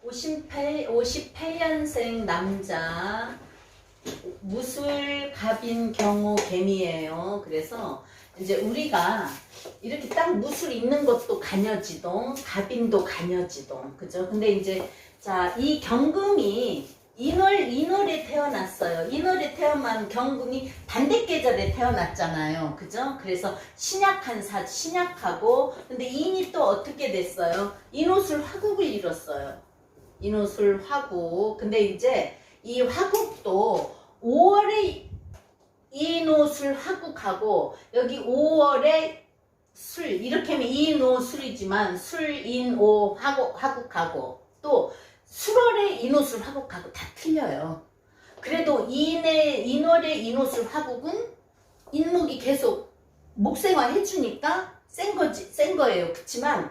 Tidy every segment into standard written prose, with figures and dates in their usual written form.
58년생 남자, 무술갑인 경우 개미예요. 그래서 이제 우리가 이렇게 딱 무술 있는 것도 간여지동, 갑인도 간여지동, 그죠? 근데 이제 자, 이 경금이 인월에 태어났어요. 인월에 태어난 경금이 반대 계절에 태어났잖아요. 그죠? 그래서 신약하고, 근데 인이 또 어떻게 됐어요? 인호술 화국을 이뤘어요. 인호술 화국. 근데 이제 이 화국도 5월에 인호술 화국하고 여기 5월에 술 이렇게 하면 인호술이지만 술인오 화국하고 또 술월에 인호술 화국하고 다 틀려요. 그래도 인월의 인호술 화국은 인목이 계속 목생화 해주니까 센 거예요. 그렇지만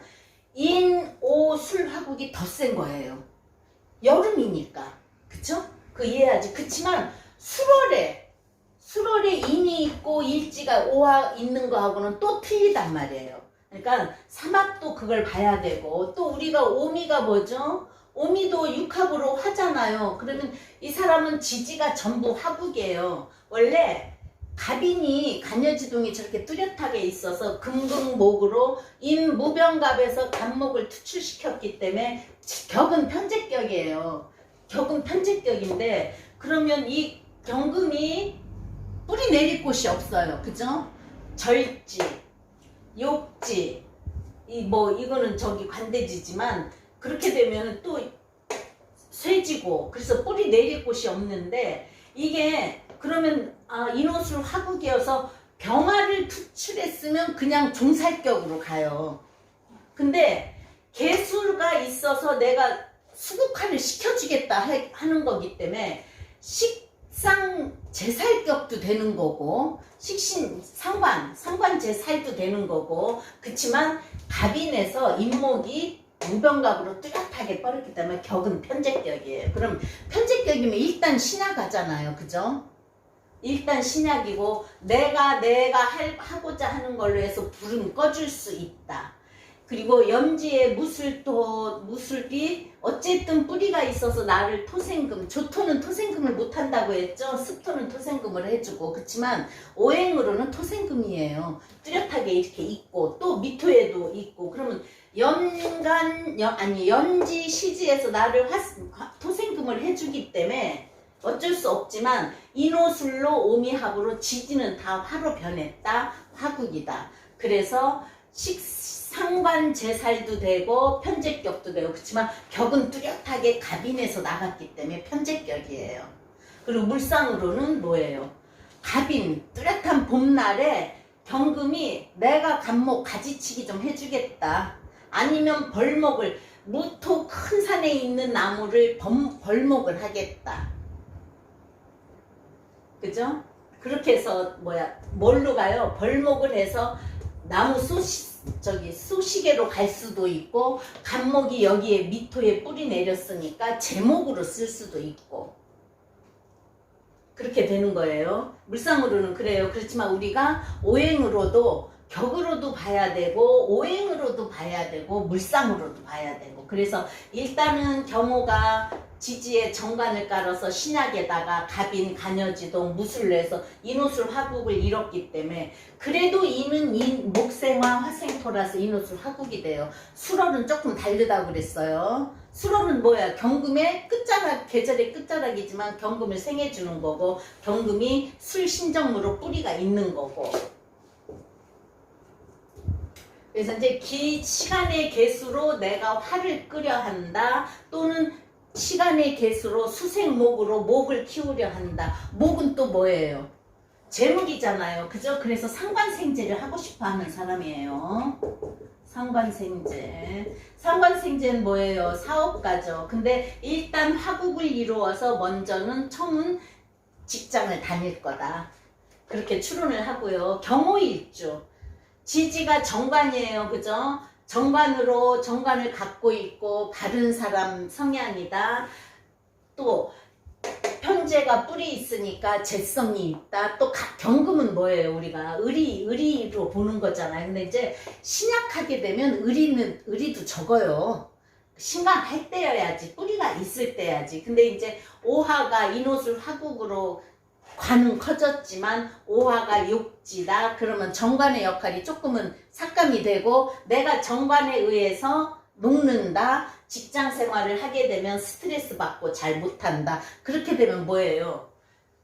인오술 화국이 더 센 거예요. 여름이니까. 그쵸? 그 이해하지. 그치만 수월에 인이 있고 일지가 오화 있는 거하고는 또 틀리단 말이에요. 그러니까 사막도 그걸 봐야 되고, 또 우리가 오미가 뭐죠? 오미도 육합으로 화잖아요. 그러면 이 사람은 지지가 전부 화국이에요. 원래 갑인이 간여지동이 저렇게 뚜렷하게 있어서 금극목으로 인무병갑에서 간목을 투출시켰기 때문에 격은 편제격이에요. 격은 편제격인데, 그러면 이 경금이 뿌리 내릴 곳이 없어요. 그죠? 절지, 욕지, 이거는 저기 관대지지만, 그렇게 되면 또 쇠지고, 그래서 뿌리 내릴 곳이 없는데, 이게 그러면 인호술 화국이어서 병화를 투출했으면 그냥 종살격으로 가요. 근데 개수가 있어서 내가 수국화를 시켜주겠다 하는 거기 때문에 식상 제살격도 되는 거고, 식신 상관 제살도 되는 거고, 그치만 갑인에서 인목이 무병갑으로 뚜렷하게 뻗었기 때문에 격은 편제격이에요. 그럼 편제격이면 일단 신약하잖아요. 그죠? 일단 신약이고, 내가 하고자 하는 걸로 해서 불은 꺼줄 수 있다. 그리고 염지에 무술이 어쨌든 뿌리가 있어서 나를 토생금, 조토는 토생금을 못한다고 했죠. 습토는 토생금을 해주고. 그렇지만 오행으로는 토생금이에요. 뚜렷하게 이렇게 있고, 또 미토에도 있고. 그러면 연지 시지에서 나를 토생금을 해주기 때문에 어쩔 수 없지만, 인호술로 오미합으로 지지는 다 화로 변했다. 화국이다. 그래서 상관 제살도 되고 편제격도 되고, 그렇지만 격은 뚜렷하게 갑인에서 나갔기 때문에 편제격이에요. 그리고 물상으로는 뭐예요? 갑인, 뚜렷한 봄날에 경금이 내가 간목 가지치기 좀 해주겠다. 아니면 벌목을, 무토 큰 산에 있는 나무를 벌목을 하겠다. 그죠? 그렇게 해서 뭘로 가요? 벌목을 해서 나무 쏘시개로 갈 수도 있고, 간목이 여기에 미토에 뿌리 내렸으니까 제목으로 쓸 수도 있고, 그렇게 되는 거예요. 물상으로는 그래요. 그렇지만 우리가 오행으로도 격으로도 봐야 되고, 오행으로도 봐야 되고, 물상으로도 봐야 되고. 그래서 일단은 경호가 지지에 정관을 깔아서 신약에다가 갑인, 간여지동, 무술로 해서 인호술 화국을 이뤘기 때문에, 그래도 이는 목생화 화생토라서 인호술 화국이 돼요. 술월은 조금 다르다고 그랬어요. 술월은 뭐야? 경금의 계절의 끝자락이지만 경금을 생해주는 거고, 경금이 술신정무로 뿌리가 있는 거고. 그래서 이제 시간의 개수로 내가 화를 끓여 한다, 또는 시간의 개수로 수생목으로 목을 키우려 한다. 목은 또 뭐예요? 제목이잖아요. 그죠? 그래서 상관생제를 하고 싶어 하는 사람이에요. 상관생제는 뭐예요? 사업가죠. 근데 일단 화국을 이루어서 먼저는 처음은 직장을 다닐 거다. 그렇게 추론을 하고요. 경호일주. 지지가 정관이에요. 그죠? 정관을 갖고 있고 바른 사람 성향이다. 또 편제가 뿌리 있으니까 재성이 있다. 또 경금은 뭐예요? 우리가 의리로 보는 거잖아요. 근데 이제 신약하게 되면 의리도 적어요. 심각할 때여야지, 뿌리가 있을 때야지. 근데 이제 오화가 인호술 화국으로 관은 커졌지만 오화가 욕지다. 그러면 정관의 역할이 조금은 삭감이 되고 내가 정관에 의해서 녹는다. 직장 생활을 하게 되면 스트레스 받고 잘 못한다. 그렇게 되면 뭐예요?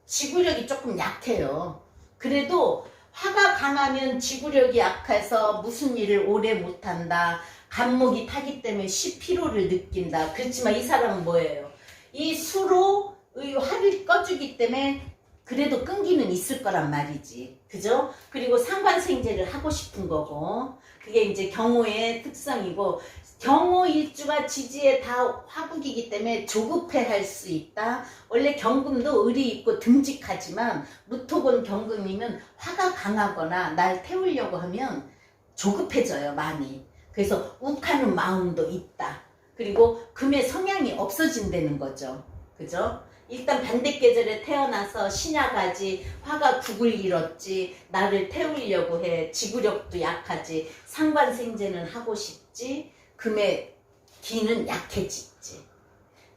지구력이 조금 약해요. 그래도 화가 강하면 지구력이 약해서 무슨 일을 오래 못한다. 간목이 타기 때문에 피로를 느낀다. 그렇지만 이 사람은 뭐예요? 이 수로 의 화를 꺼주기 때문에 그래도 끈기는 있을 거란 말이지. 그죠? 그리고 상관생제를 하고 싶은 거고. 그게 이제 경호의 특성이고, 경호 일주가 지지에 다 화국이기 때문에 조급해 할 수 있다. 원래 경금도 의리 있고 듬직하지만 무토곤 경금이면 화가 강하거나 날 태우려고 하면 조급해져요, 많이. 그래서 욱하는 마음도 있다. 그리고 금의 성향이 없어진다는 거죠. 그죠? 일단 반대계절에 태어나서 신야가지, 화가 국을 잃었지, 나를 태우려고 해, 지구력도 약하지, 상관생제는 하고 싶지, 금의 기는 약해지지.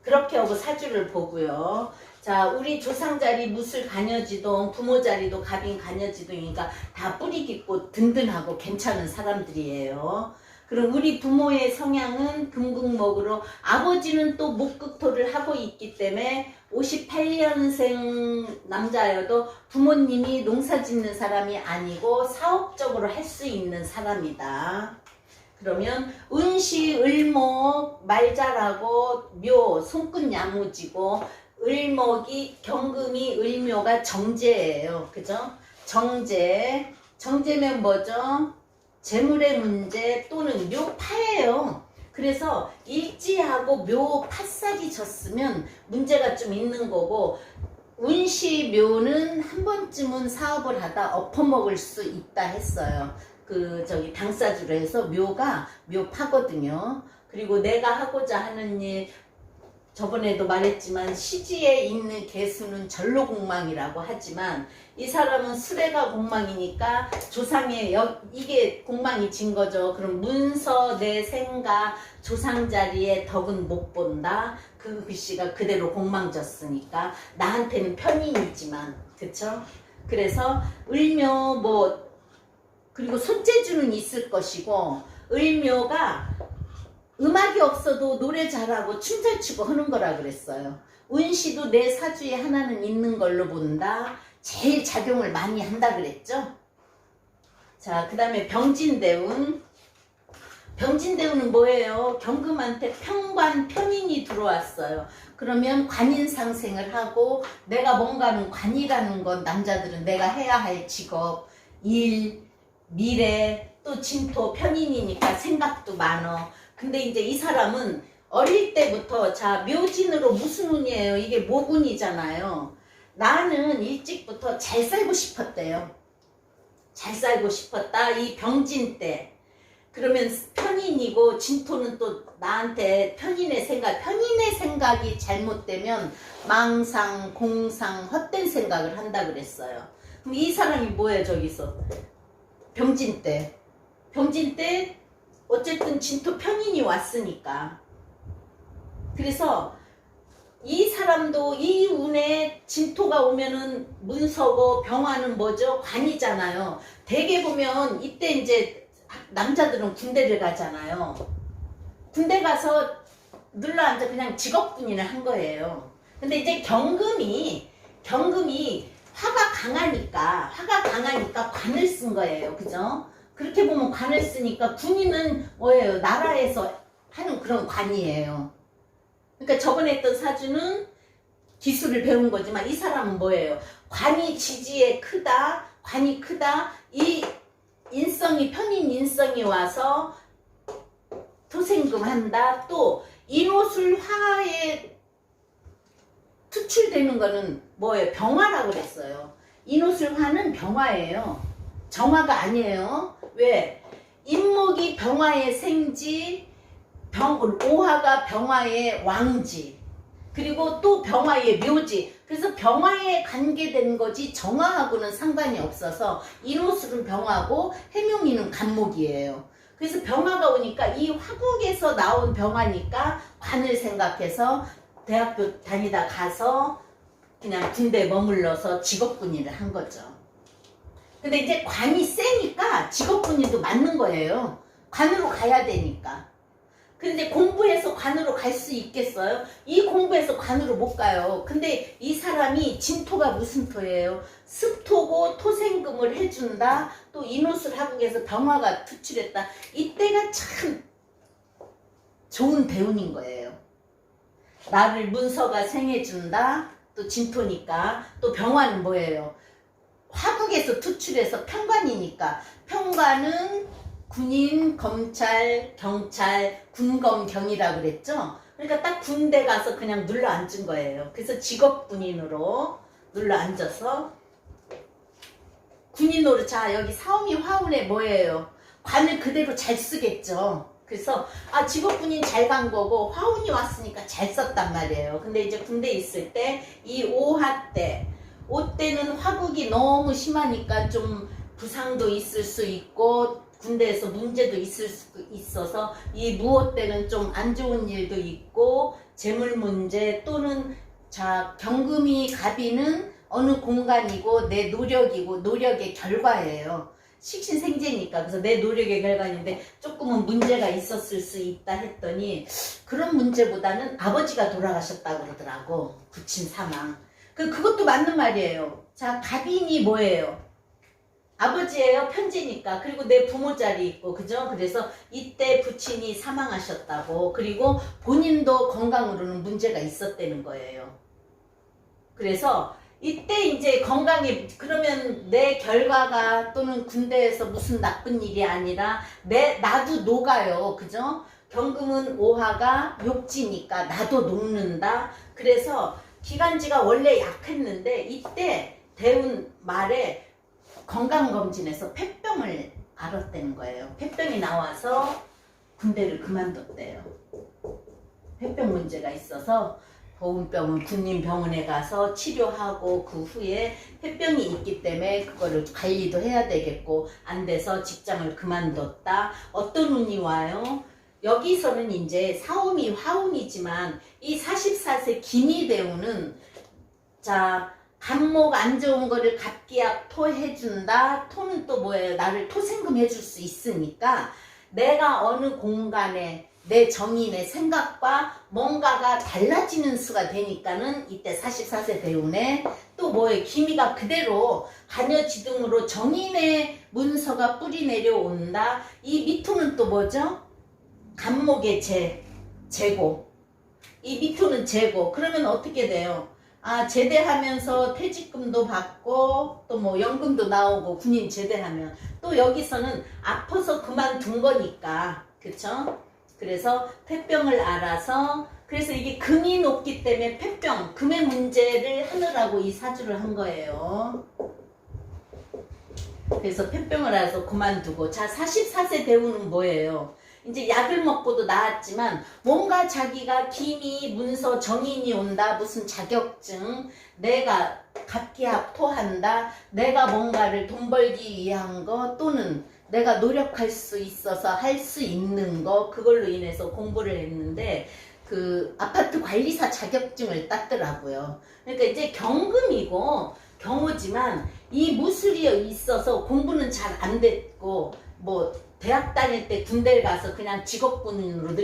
그렇게 하고 사주를 보고요. 자, 우리 조상자리 무술 간여지동, 부모자리도 갑인 간여지동이니까 다 뿌리 깊고 든든하고 괜찮은 사람들이에요. 그럼 우리 부모의 성향은 금국목으로, 아버지는 또 목극토를 하고 있기 때문에 58년생 남자여도 부모님이 농사 짓는 사람이 아니고 사업적으로 할 수 있는 사람이다. 그러면 은시, 을목, 말 잘하고 묘, 손끝 야무지고, 을목이, 경금이, 을묘가 정제예요. 그죠? 정제. 정제면 뭐죠? 재물의 문제 또는 묘파예요. 그래서 일지하고 묘파싹이 졌으면 문제가 좀 있는 거고, 운시 묘는 한 번쯤은 사업을 하다 엎어먹을 수 있다 했어요. 당사주로 해서 묘가 묘파거든요. 그리고 내가 하고자 하는 일, 저번에도 말했지만 시지에 있는 개수는 전로공망이라고 하지만 이 사람은 수레가 공망이니까 조상의 이게 공망이 진 거죠. 그럼 문서 내 생각 조상 자리에 덕은 못 본다. 그 글씨가 그대로 공망졌으니까 나한테는 편인이지만, 그쵸? 그래서 을묘 그리고 손재주는 있을 것이고, 을묘가 음악이 없어도 노래 잘하고 춤 잘 추고 하는 거라 그랬어요. 운시도 내 사주에 하나는 있는 걸로 본다. 제일 작용을 많이 한다 그랬죠. 자, 그 다음에 병진대운. 병진대운은 뭐예요? 경금한테 평관, 편인이 들어왔어요. 그러면 관인상생을 하고, 내가 뭔가는 관이라는 건 남자들은 내가 해야 할 직업, 일, 미래, 또 진토, 편인이니까 생각도 많어. 근데 이제 이 사람은 어릴 때부터, 자, 묘진으로 무슨 운이에요? 이게 모군이잖아요. 나는 일찍부터 잘 살고 싶었대요. 잘 살고 싶었다. 이 병진 때. 그러면 편인이고 진토는 또 나한테 편인의 생각이 잘못되면 망상, 공상, 헛된 생각을 한다 그랬어요. 그럼 이 사람이 뭐예요, 저기서? 병진 때. 병진 때 어쨌든 진토 편인이 왔으니까. 그래서 이 사람도 이 운에 진토가 오면은 문서고, 병화는 뭐죠? 관이잖아요. 대개 보면 이때 이제 남자들은 군대를 가잖아요. 군대 가서 눌러앉아 그냥 직업군인을 한 거예요. 근데 이제 경금이 화가 강하니까 관을 쓴 거예요. 그죠? 그렇게 보면 관을 쓰니까 군인은 뭐예요? 나라에서 하는 그런 관이에요. 그러니까 저번에 했던 사주는 기술을 배운 거지만 이 사람은 뭐예요? 관이 지지에 크다, 관이 크다. 이 인성이, 편인 인성이 와서 토생금한다. 또 인호술화에 투출되는 거는 뭐예요? 병화라고 그랬어요. 인호술화는 병화예요. 정화가 아니에요. 왜? 인목이 병화의 생지, 오화가 병화의 왕지, 그리고 또 병화의 묘지. 그래서 병화에 관계된 거지 정화하고는 상관이 없어서 인호술은 병화고 해묘미는 간목이에요. 그래서 병화가 오니까 이 화국에서 나온 병화니까 관을 생각해서 대학교 다니다 가서 그냥 군대에 머물러서 직업군인을 한 거죠. 근데 이제 관이 세니까 직업군인도 맞는 거예요. 관으로 가야 되니까. 근데 공부해서 관으로 갈 수 있겠어요? 이 공부해서 관으로 못 가요. 근데 이 사람이 진토가 무슨 토예요? 습토고 토생금을 해준다. 또 인호술 하국에서 병화가 투출했다. 이때가 참 좋은 대운인 거예요. 나를 문서가 생해준다. 또 진토니까. 또 병화는 뭐예요? 화국에서 투출해서 평관이니까. 평관은 군인, 검찰, 경찰, 군검경이라고 그랬죠. 그러니까 딱 군대 가서 그냥 눌러 앉은 거예요. 그래서 직업군인으로 눌러 앉아서 군인으로, 자 여기 사오미 화운에 뭐예요? 관을 그대로 잘 쓰겠죠. 그래서 직업군인 잘 간 거고 화운이 왔으니까 잘 썼단 말이에요. 근데 이제 군대에 있을 때 이 오화 때, 오 때는 화국이 너무 심하니까 좀 부상도 있을 수 있고 군대에서 문제도 있을 수 있어서 이 무호 때는 좀 안 좋은 일도 있고 재물 문제 또는 자 경금이 갑이는 어느 공간이고 내 노력이고 노력의 결과예요. 식신생재니까. 그래서 내 노력의 결과인데 조금은 문제가 있었을 수 있다 했더니 그런 문제보다는 아버지가 돌아가셨다고 그러더라고. 부친 사망. 그것도 맞는 말이에요. 자 갑인이 뭐예요? 아버지예요. 편지니까. 그리고 내 부모 자리 있고 그죠? 그래서 이때 부친이 사망하셨다고. 그리고 본인도 건강으로는 문제가 있었다는 거예요. 그래서 이때 이제 건강에, 그러면 내 결과가 또는 군대에서 무슨 나쁜 일이 아니라 나도 녹아요. 그죠? 경금은 오화가 욕지니까 나도 녹는다. 그래서 기관지가 원래 약했는데 이때 대운 말에 건강검진에서 폐병을 알았다는 거예요. 폐병이 나와서 군대를 그만뒀대요. 폐병 문제가 있어서 보훈병원 군인병원에 가서 치료하고 그 후에 폐병이 있기 때문에 그거를 관리도 해야 되겠고 안 돼서 직장을 그만뒀다. 어떤 운이 와요? 여기서는 이제 사오미 화운이지만 이 44세 기미대운은 자 간목 안 좋은 거를 갑기약 토 해준다. 토는 또 뭐예요? 나를 토생금 해줄 수 있으니까 내가 어느 공간에 내 정의, 내 생각과 뭔가가 달라지는 수가 되니까는 이때 44세 대운에 또 뭐예요? 기미가 그대로 간여지등으로 정인의 문서가 뿌리 내려온다. 이 미토는 또 뭐죠? 간목의 재고. 이 미토는 재고. 그러면 어떻게 돼요? 제대하면서 퇴직금도 받고 또 뭐 연금도 나오고 군인 제대하면 또 여기서는 아파서 그만둔 거니까 그쵸? 그래서 폐병을 알아서 그래서 이게 금이 높기 때문에 폐병, 금의 문제를 하느라고 이 사주를 한 거예요. 그래서 폐병을 알아서 그만두고 자 44세 대운은 뭐예요? 이제 약을 먹고도 나았지만 뭔가 자기가 기미, 문서, 정인이 온다. 무슨 자격증, 내가 갑기합 토한다. 내가 뭔가를 돈 벌기 위한 거 또는 내가 노력할 수 있어서 할 수 있는 거 그걸로 인해서 공부를 했는데 그 아파트 관리사 자격증을 땄더라고요. 그러니까 이제 경금이고 경호지만 이 무술이 있어서 공부는 잘 안 됐고 뭐 대학 다닐 때 군대를 가서 그냥 직업군으로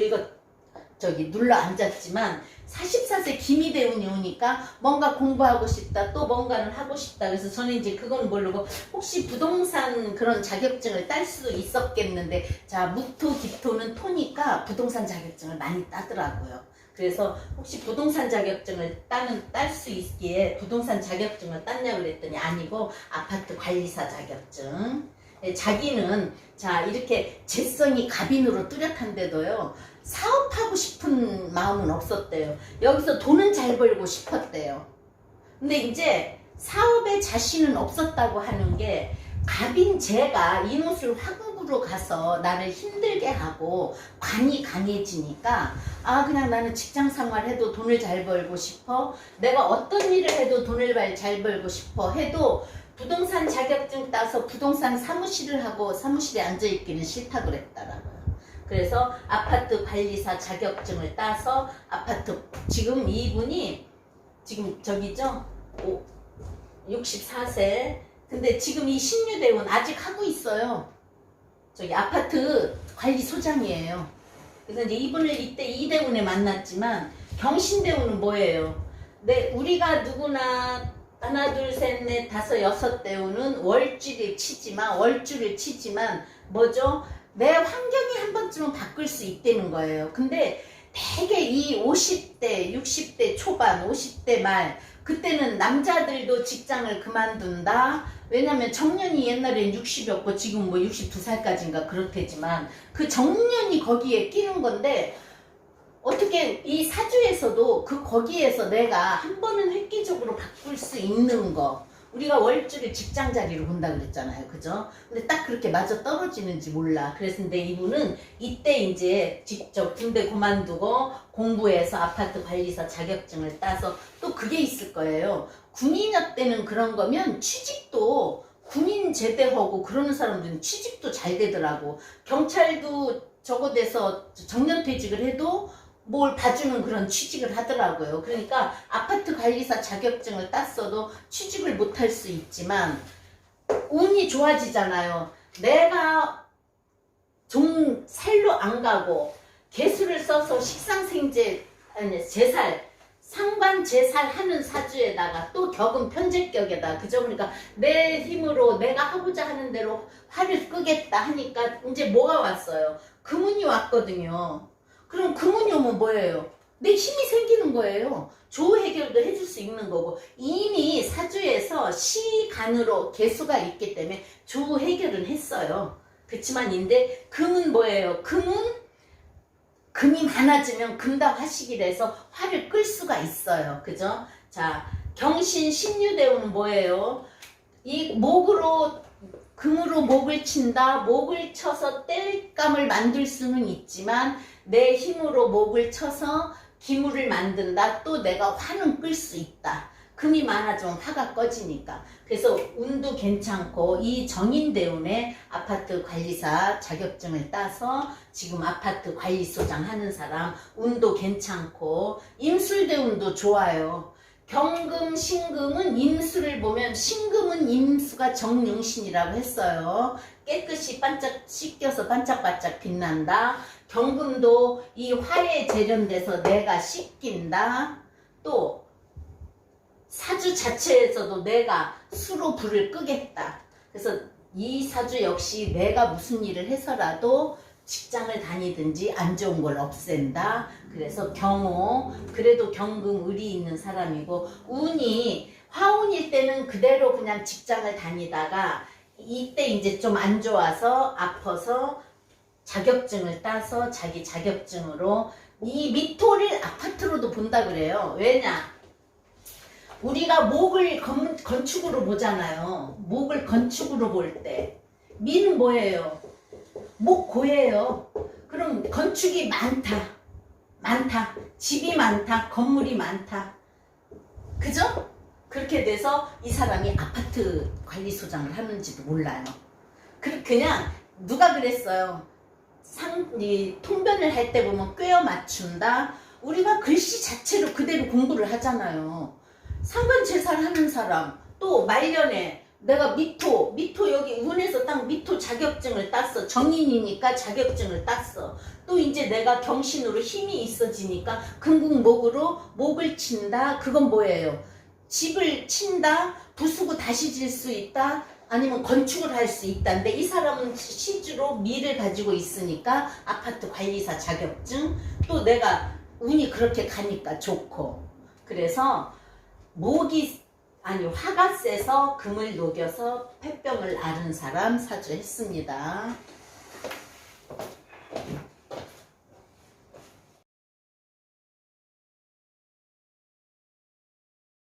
눌러 앉았지만 44세 기미대운이 오니까 뭔가 공부하고 싶다 또 뭔가를 하고 싶다. 그래서 저는 이제 그건 모르고 혹시 부동산 그런 자격증을 딸 수도 있었겠는데 자 무토 기토는 토니까 부동산 자격증을 많이 따더라고요. 그래서 혹시 부동산 자격증을 딸 수 있기에 부동산 자격증을 땄냐고 그랬더니 아니고 아파트 관리사 자격증. 자기는 자 이렇게 재성이 갑인으로 뚜렷한데도요 사업하고 싶은 마음은 없었대요. 여기서 돈은 잘 벌고 싶었대요. 근데 이제 사업에 자신은 없었다고 하는 게 갑인 제가 인호술 화국으로 가서 나를 힘들게 하고 관이 강해지니까 그냥 나는 직장 생활해도 돈을 잘 벌고 싶어. 내가 어떤 일을 해도 돈을 잘 벌고 싶어 해도 부동산 자격증 따서 부동산 사무실을 하고 사무실에 앉아있기는 싫다 그랬더라고요. 그래서 아파트 관리사 자격증을 따서 아파트, 지금 이분이 지금 저기죠? 64세. 근데 지금 이 신유대원 아직 하고 있어요. 저기 아파트 관리소장이에요. 그래서 이제 이분을 이때 이대원에 만났지만, 경신대원은 뭐예요? 우리가 누구나 하나 둘 셋 넷 다섯 여섯 대원은 월주를 치지만 뭐죠? 내 환경이 한 번쯤은 바뀔 수 있다는 거예요. 근데 되게 이 50대 60대 초반 50대 말 그때는 남자들도 직장을 그만둔다. 왜냐면 정년이 옛날엔 60이었고 지금 뭐 62살까지인가 그렇대지만 그 정년이 거기에 끼는 건데, 어떻게 이 사주에서도 거기에서 내가 한 번은 획기적으로 바꿀 수 있는 거, 우리가 월주를 직장 자리로 본다 그랬잖아요. 그죠? 근데 딱 그렇게 맞아 떨어지는지 몰라. 그래서 근데 이분은 이때 이제 직접 군대 그만두고 공부해서 아파트 관리사 자격증을 따서 또 그게 있을 거예요. 군인여 때는 그런 거면 취직도 군인 제대하고 그러는 사람들은 취직도 잘 되더라고. 경찰도 저거 돼서 정년퇴직을 해도 뭘 봐주는 그런 취직을 하더라고요. 그러니까 아파트 관리사 자격증을 땄어도 취직을 못할 수 있지만 운이 좋아지잖아요. 내가 살로 안 가고 개수를 써서 제살 상관 제살 하는 사주에다가 또 격은 편제격에다, 그죠? 그러니까 내 힘으로 내가 하고자 하는 대로 화를 끄겠다 하니까 이제 뭐가 왔어요? 금운이 왔거든요. 그럼 금운이 오면 뭐예요? 내 힘이 생기는 거예요. 조후 해결도 해줄 수 있는 거고, 이미 사주에서 시간으로 개수가 있기 때문에 조후 해결은 했어요. 그렇지만 이제 금은 뭐예요? 금이 많아지면 금다화식이라서 화를 끌 수가 있어요. 그죠? 자, 경신 신유대운은 뭐예요? 이 금으로 목을 친다. 목을 쳐서 땔감을 만들 수는 있지만 내 힘으로 목을 쳐서 기물을 만든다. 또 내가 화는 끌 수 있다. 금이 많아지면 화가 꺼지니까. 그래서 운도 괜찮고, 이 정인대운에 아파트 관리사 자격증을 따서 지금 아파트 관리소장 하는 사람 운도 괜찮고, 임술대운도 좋아요. 경금, 신금은 임수를 보면, 신금은 임수가 정용신이라고 했어요. 깨끗이 반짝 씻겨서 반짝반짝 빛난다. 경금도 이 화에 재련돼서 내가 씻긴다. 또 사주 자체에서도 내가 수로 불을 끄겠다. 그래서 이 사주 역시 내가 무슨 일을 해서라도 직장을 다니든지 안 좋은 걸 없앤다. 그래서 경호, 그래도 경금 을이 있는 사람이고, 운이 화운일 때는 그대로 그냥 직장을 다니다가 이때 이제 좀 안 좋아서 아파서 자격증을 따서 자기 자격증으로 이 미토를 아파트로도 본다 그래요. 왜냐? 우리가 목을 건축으로 보잖아요. 목을 건축으로 볼 때 미는 뭐예요? 목고예요. 그럼 건축이 많다, 집이 많다, 건물이 많다, 그죠? 그렇게 돼서 이 사람이 아파트 관리소장을 하는지도 몰라요. 그냥 누가 그랬어요? 통변을 할 때 보면 꿰어 맞춘다. 우리가 글씨 자체로 그대로 공부를 하잖아요. 상관제살 하는 사람, 또 말년에 내가 미토 여기 운에서 딱 미토 자격증을 땄어. 정인이니까 자격증을 땄어. 또 이제 내가 경신으로 힘이 있어지니까 금국목으로 목을 친다. 그건 뭐예요? 집을 친다. 부수고 다시 질 수 있다. 아니면 건축을 할 수 있다는데, 이 사람은 시주로 미를 가지고 있으니까 아파트 관리사 자격증, 또 내가 운이 그렇게 가니까 좋고. 그래서 화가 세서 금을 녹여서 폐병을 앓은 사람 사주했습니다.